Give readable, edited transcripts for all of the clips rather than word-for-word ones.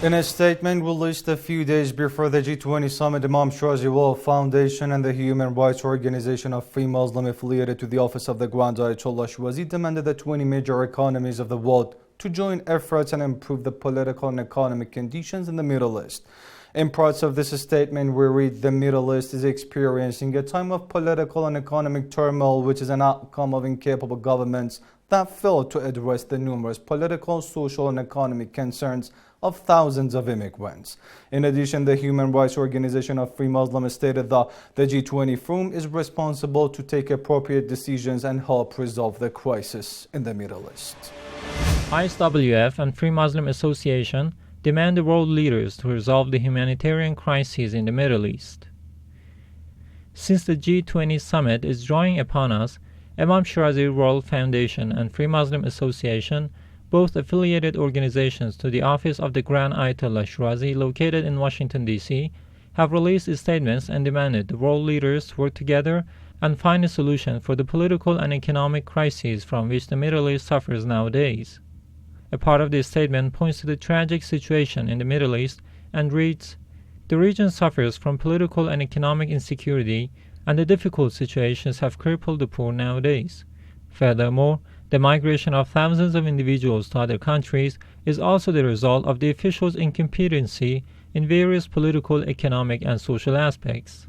In a statement released a few days before the G20 summit, the Marjaeyat Foundation and the human rights organization of Free Muslim affiliated to the office of the Grand Ayatollah Shirazi demanded the 20 major economies of the world to join efforts and improve the political and economic conditions in the Middle East. In parts of this statement, we read the Middle East is experiencing a time of political and economic turmoil, which is an outcome of incapable governments that failed to address the numerous political, social, and economic concerns of thousands of immigrants. In addition, the Human Rights Organization of Free Muslims stated that the G20 Forum is responsible to take appropriate decisions and help resolve the crisis in the Middle East. ISWF and Free Muslim Association demand the world leaders to resolve the humanitarian crisis in the Middle East. Since the G20 summit is drawing upon us, Imam Shirazi World Foundation and Free Muslim Association, both affiliated organizations to the office of the Grand Ayatollah Shirazi located in Washington, D.C., have released statements and demanded the world leaders to work together and find a solution for the political and economic crises from which the Middle East suffers nowadays. A part of this statement points to the tragic situation in the Middle East and reads, "The region suffers from political and economic insecurity, and the difficult situations have crippled the poor nowadays. Furthermore, the migration of thousands of individuals to other countries is also the result of the officials' incompetency in various political, economic, and social aspects."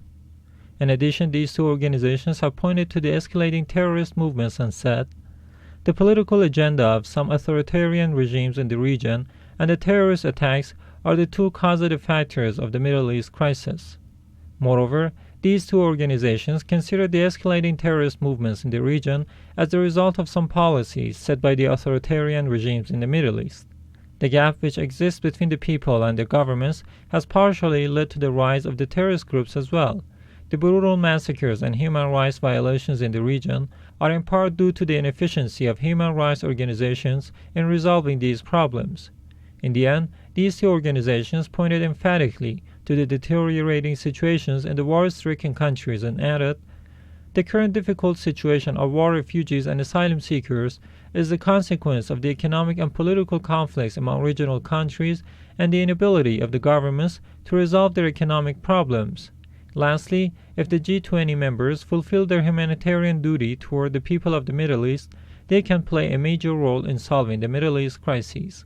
In addition, these two organizations have pointed to the escalating terrorist movements and said, "The political agenda of some authoritarian regimes in the region and the terrorist attacks are the two causative factors of the Middle East crisis." Moreover, these two organizations consider the escalating terrorist movements in the region as the result of some policies set by the authoritarian regimes in the Middle East. The gap which exists between the people and their governments has partially led to the rise of the terrorist groups as well. The brutal massacres and human rights violations in the region are in part due to the inefficiency of human rights organizations in resolving these problems. In the end, these two organizations pointed emphatically to the deteriorating situations in the war-stricken countries and added, "The current difficult situation of war refugees and asylum seekers is the consequence of the economic and political conflicts among regional countries and the inability of the governments to resolve their economic problems. Lastly, if the G20 members fulfill their humanitarian duty toward the people of the Middle East, they can play a major role in solving the Middle East crises."